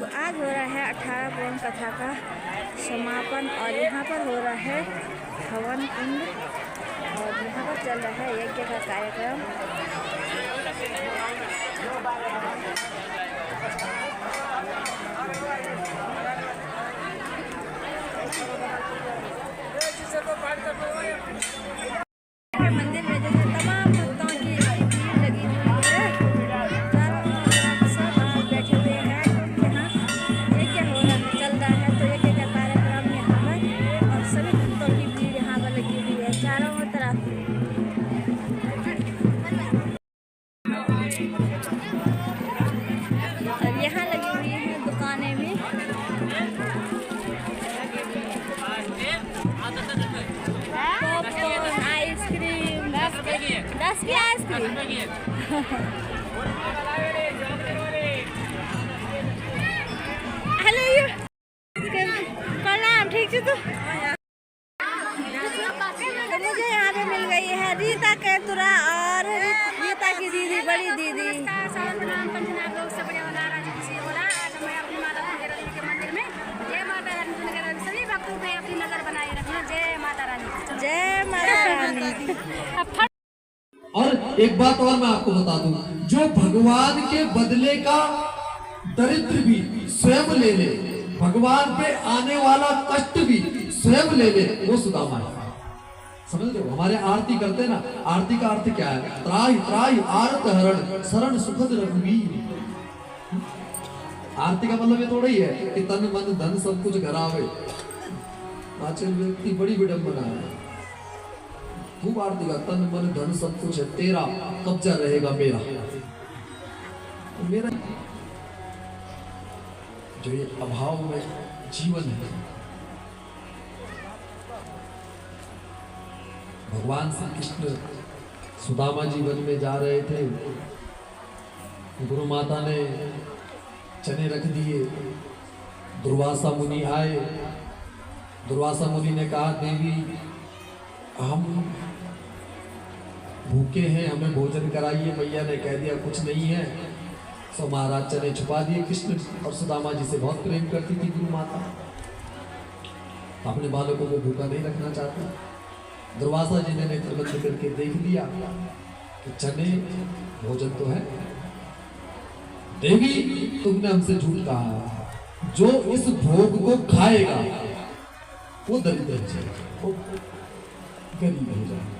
तो आज हो रहा है 18 पुराण कथा का समापन और यहाँ पर हो रहा है हवन कुंड और यहाँ पर चल रहा है यज्ञ का कार्यक्रम। मंदिर में जैसे तमाम भक्तों की भीड़ लगी हुई है, चारों तरफ सब बैठे हुए हैं। यहाँ यज्ञ हो रहा है, चल रहा है, तो यज्ञ का कार्यक्रम यहाँ पर और सभी भक्तों की भीड़ यहाँ पर लगी हुई है चारों तरफ। और यहाँ लगी हुई है दुकानें भी। आइसक्रीम 10 की आइसक्रीम। हेलो प्रणाम, ठीक है। तो मुझे यहाँ पे मिल गई है रीता केतुरा और रीता की दीदी, बड़ी दीदी। सभी भक्तों पे अपनी नजर बनाए रखना। जय माता रानी, जय माता रानी। और एक बात और मैं आपको बता दूं, जो भगवान के बदले का दरिद्र भी स्वयं ले ले, भगवान पे आने वाला कष्ट भी स्वयं ले ले, वो सुदामा है। समझ रहे हो? हमारे आरती करते हैं ना, आरती का अर्थ क्या है? त्राहि त्राहि आरत हरण शरण सुखद रघुवीर। आरती का मतलब ये थोड़ा ही है कि तन मन धन सब कुछ घरावे। आजकल व्यक्ति बड़ी विडंबना है, खूब आरती का तन मन धन सब कुछ है, तेरा कब्जा रहेगा मेरा। तो मेरा जो ये अभाव में जीवन है, भगवान श्री कृष्ण सुदामा जी वन में जा रहे थे, गुरु माता ने चने रख दिए, दुर्वासा मुनि आए। दुर्वासा मुनि ने कहा, देवी हम भूखे हैं, हमें भोजन कराइए। मैया ने कह दिया कुछ नहीं है। सो महाराज चने छुपा दिए। कृष्ण और सुदामा जी से बहुत प्रेम करती थी गुरु माता, अपने बालकों को भूखा नहीं रखना चाहती। दुर्वासा जी ने नेत्र बंद करके देख लिया कि चने भोजन तो है। देवी तुमने हमसे झूठ कहा, जो इस भोग को खाएगा वो दरिद्र हो जाएगा, वो गरीब हो जाएगा।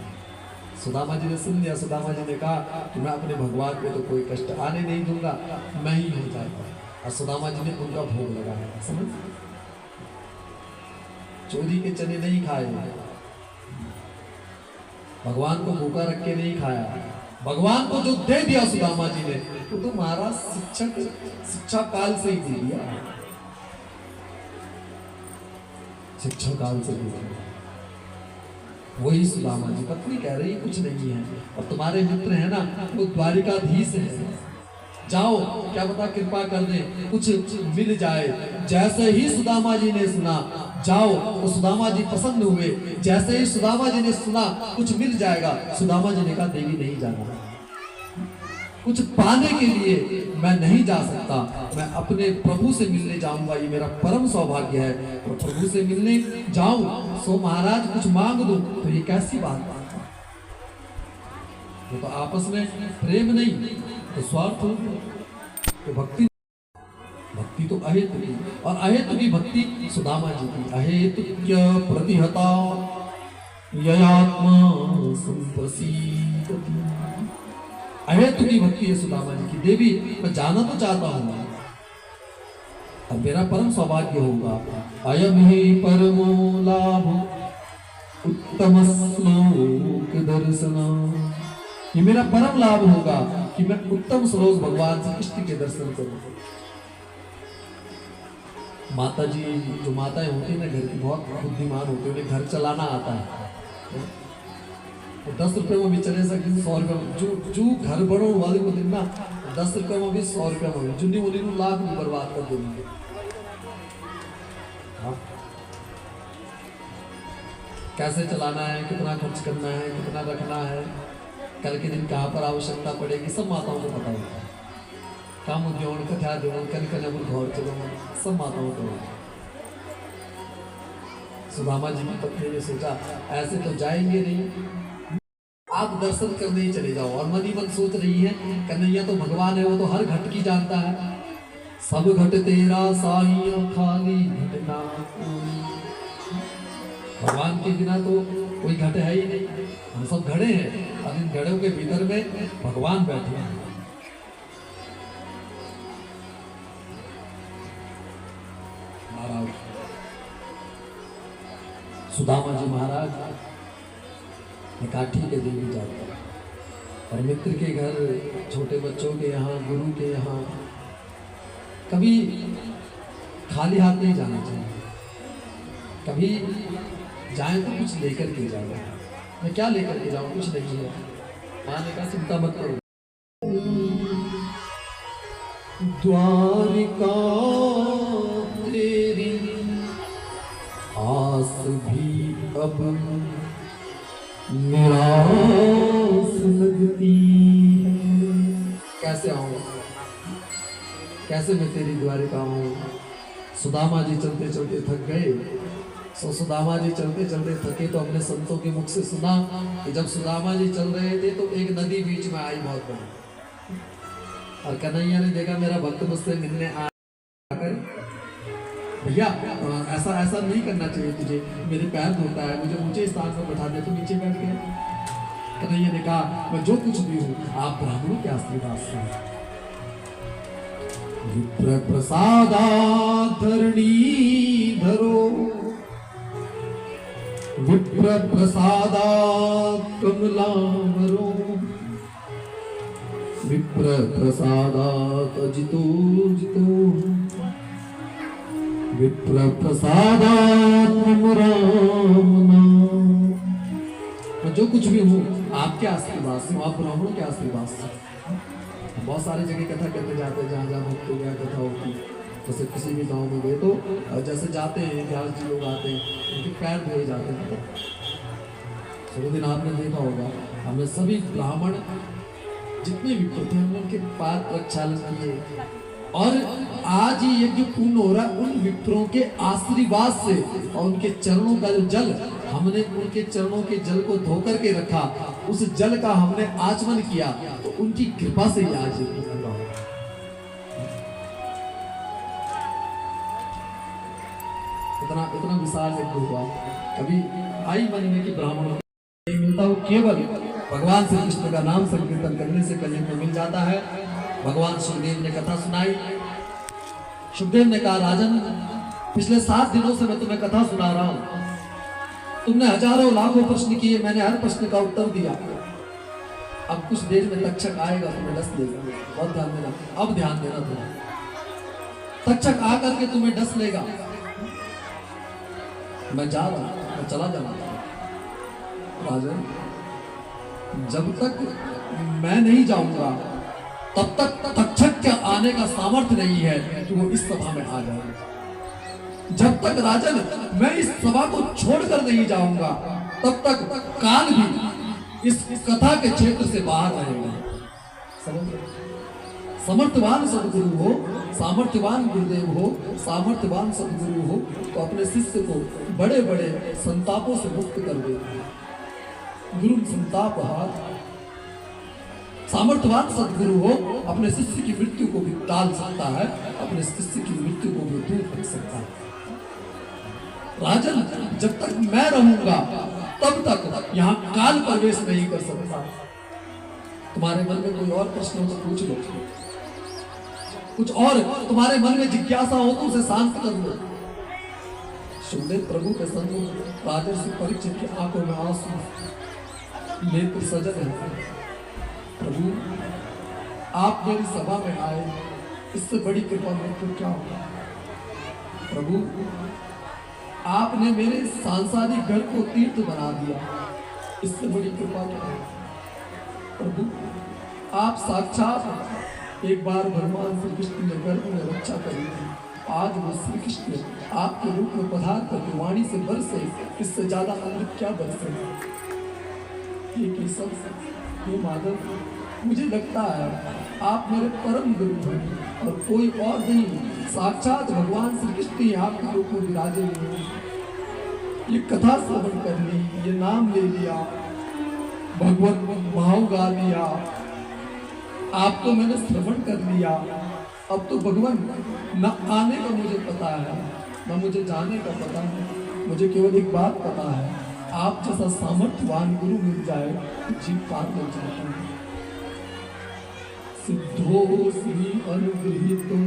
सुदामा जी ने सुन लिया। सुदामा जी ने कहा कि मैं अपने भगवान पे तो कोई कष्ट आने नहीं दूंगा, मैं ही हो जाएगा। और सुदामा जी ने उनका भोग लगाया। समझ, चोरी के चने नहीं खाए, भगवान को भूखा रख के नहीं खाया, भगवान को जो दे दिया सुदामा जी ने, तो महाराज शिक्षा काल से ही दे दिया, शिक्षा काल से दे दिया। वही सुदामा जी। पत्नी कह रही कुछ नहीं है, और तुम्हारे मित्र है ना, वो द्वारिकाधीश है, जाओ क्या पता कृपा कर दे, कुछ मिल जाए। जैसे ही सुदामा जी ने सुना जाओ, तो सुदामा जी प्रसन्न हुए। जैसे ही सुदामा जी ने सुना कुछ मिल जाएगा, सुदामा जी ने कहा देवी नहीं जाना, कुछ पाने के लिए मैं नहीं जा सकता, मैं अपने प्रभु से मिलने जाऊंगा, ये मेरा परम सौभाग्य है। और प्रभु से मिलने जाऊं सो महाराज कुछ मांग दूं, तो ये कैसी बात है? वो तो आपस में प्रेम नहीं तो स्वार्थ हो। तो भक्ति तो अहेतु की, और अहेतु की भक्ति सुदामा जी की। अहेतु क्या प्रतिहता ययात्मा संप्रसीदति। अहेतु की भक्ति है सुदामा जी की। देवी मैं जाना तो चाहता हूँ, अब मेरा परम सौभाग्य होगा। अयम ही परमो लाभ उत्तम श्लोक दर्शन। ये मेरा परम लाभ होगा कि मैं उत्तम श्लोक भगवान श्री कृष्ण के दर्शन करूं। माता जी, जो माताएं होती है ना घर की, बहुत बुद्धिमान होती है, उन्हें घर चलाना आता है। तो 10 रुपये में भी चले सकते, 100 रुपये में जो घर बढ़ो वाले को दिन ना 10 रुपये में भी 100 रुपये में भी जुन्नी मुनी को लाख भी बर्बाद कर देंगे। कैसे चलाना है, कितना खर्च करना है, कितना रखना है, कल के दिन कहाँ पर आवश्यकता पड़ेगी, सब माताओं को पता होता है। कामुद्यौन कथा देवन कनकन अमृत घोर चलो सब माताओं को। सुदामा जी की पत्नी ने सोचा ऐसे तो जाएंगे नहीं, आप दर्शन करने ही चले जाओ। और मन ही मन सोच रही है कन्हैया तो भगवान है, वो तो हर घट की जानता है। सब घट तेरा साईं खाली घट ना कोई। भगवान के बिना तो कोई घट है ही नहीं, हम सब घड़े हैं और इन घड़ों के भीतर में भगवान बैठे हैं। महाराज सुदामा जी महाराज एकाठी के देवी जाते हैं और मित्र के घर, छोटे बच्चों के यहाँ, गुरु के यहाँ कभी खाली हाथ नहीं जाना चाहिए। कभी जाए तो कुछ लेकर के जाओ। मैं क्या लेकर के जाऊँ, कुछ नहीं है। माँ ने कहा चिंता मत करो। द्वारिका तेरी आस भी अब निराश लगती है। कैसे आऊँ, कैसे मैं तेरी द्वारिका आऊँ। सुदामा जी चलते चलते थक गए। सुदामा जी चलते चलते थके तो अपने संतों के मुख से सुना कि जब सुदामा जी चल रहे थे तो एक नदी बीच में आई बहुत बड़ी, और कन्हैया ने देखा मेरा भक्त मुझसे मिलने आ भैया ऐसा ऐसा नहीं करना चाहिए तुझे, मेरे पैर धोता है, मुझे ऊंचे स्थान पर बैठा दे। तो नीचे बैठ गया। कन्हैया ने कहा मैं जो कुछ भी हूँ आप ब्राह्मणों के आशीर्वाद से। विप्र प्रसादा धरणी धरो, विप्र प्रसादा कमलावरो, विप्र प्रसादात अजितो जितो, विप्र प्रसादात रामना। मैं जो कुछ भी हूँ आपके आशीर्वाद से, आप ब्राह्मणों के आशीर्वाद से। बहुत सारी जगह कथा करते जाते हैं, जहाँ जहाँ भक्तों की कथा होती। जैसे किसी भी गांव में गए तो जैसे जाते हैं व्यास जी लोग आते हैं, उनके पैर धोए जाते हैं। तो दिन आपने देखा होगा हमने सभी ब्राह्मण जितने भी थे हमने उनके पैर प्रक्षालन किए। और आज ये यज्ञ पूर्ण हो रहा है उन विप्रों के आशीर्वाद से, और उनके चरणों का जो जल हमने उनके चरणों के जल को धोकर के रखा, उस जल का हमने आचमन किया, तो उनकी कृपा से ही आज ये पूरा हुआ। इतना विशाल यज्ञ हुआ। कभी आई मन में कि ब्राह्मणों को मिलता हो, केवल भगवान श्री कृष्ण का नाम संकीर्तन करने से कल्याण को मिल जाता है। भगवान सुखदेव ने कथा सुनाई। सुखदेव ने कहा राजन पिछले 7 दिनों से मैं तुम्हें कथा सुना रहा हूं, तुमने हजारों लाखों प्रश्न किए, मैंने हर प्रश्न का उत्तर दिया। अब कुछ देर में तक्षक आएगा, तुम्हें डस लेगा। बहुत ध्यान देना, अब ध्यान देना तुम्हें। तक्षक आकर के तुम्हें डस लेगा। मैं जा रहा हूं, मैं चला जाना। राजन जब तक मैं नहीं जाऊंगा तब तक तक्षक के आने का सामर्थ्य नहीं है कि वो इस सभा में आ जाए। जब तक राजन मैं इस सभा को छोड़कर नहीं जाऊंगा तब तक काल भी इस कथा के क्षेत्र से बाहर रहेगा। समर्थवान सदगुरु हो, सामर्थ्यवान गुरुदेव हो, सामर्थ्यवान सदगुरु हो तो अपने शिष्य को बड़े बड़े संतापों से मुक्त कर देते हैं। गुरु संताप हार। सामर्थ्यवान सदगुरु हो अपने शिष्य की मृत्यु को भी टाल सकता है, अपने शिष्य की मृत्यु को भी दूर कर सकता है। राजन जब तक मैं रहूंगा तब तक यहाँ काल प्रवेश नहीं कर सकता। तुम्हारे मन में कोई और प्रश्न हो तो पूछ लो, कुछ और तुम्हारे मन में जिज्ञासा हो तो उसे शांत कर लो। सुखदेव प्रभु के सन्मुख राजर्षि परीक्षित की आंखों में आंसू, नेत्र सजन है। प्रभु आप मेरी सभा में आए, इससे बड़ी कृपा मेरे को क्या होगा। प्रभु आपने मेरे सांसारिक घर को तीर्थ बना दिया, इससे बड़ी कृपा क्या है। प्रभु आप साक्षात एक बार भगवान श्री कृष्ण ने गर्भ में रक्षा करी थी, आज वो श्री कृष्ण आपके रूप में पधार करके वाणी से बरसे, इससे ज्यादा अमृत क्या बरसे। ये केशव, ये माधव, मुझे लगता है आप मेरे परम गुरु हैं और कोई और नहीं, साक्षात भगवान श्री कृष्ण ही आपके रूप में विराजे हुए हैं। ये कथा श्रवण कर ली, ये नाम ले लिया, भगवत भाव गा लिया, आपको मैंने श्रवण कर लिया। अब तो भगवान न आने का मुझे पता है, न मुझे जाने का पता है। मुझे केवल एक बात पता है, आप जैसा सामर्थ्यवान गुरु मिल जाए तो जीव पार लग जाता है। सिद्धो श्री अनुगृहीतो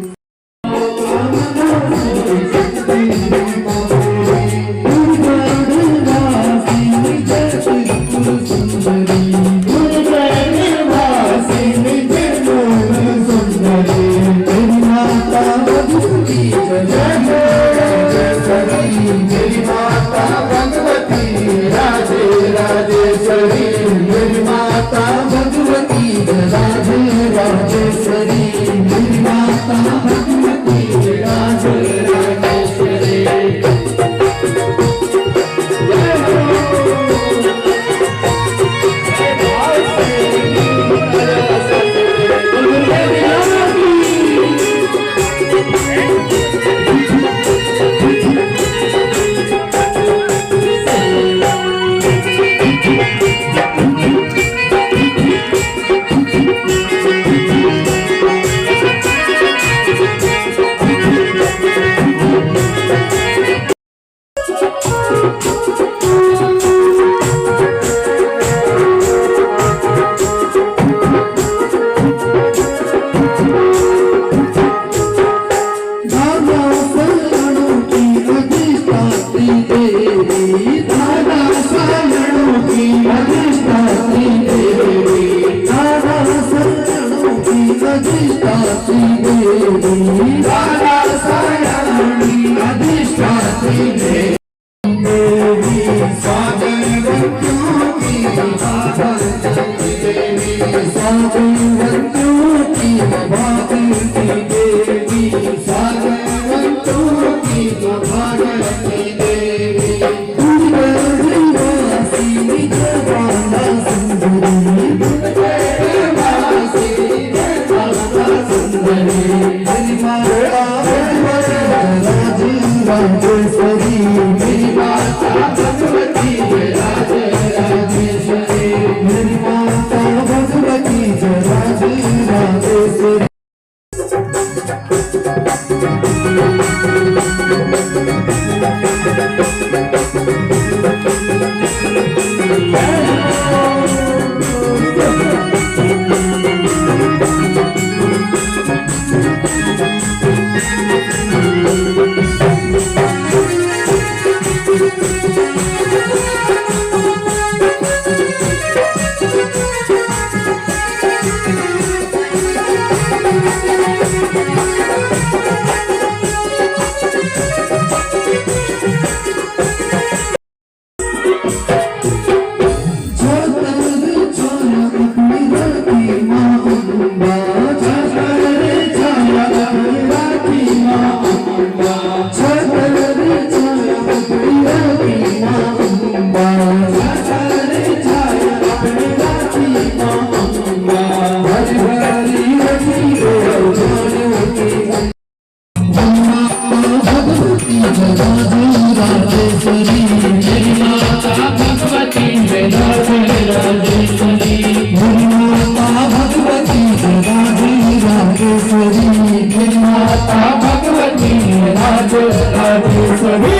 भगवती राधे राधे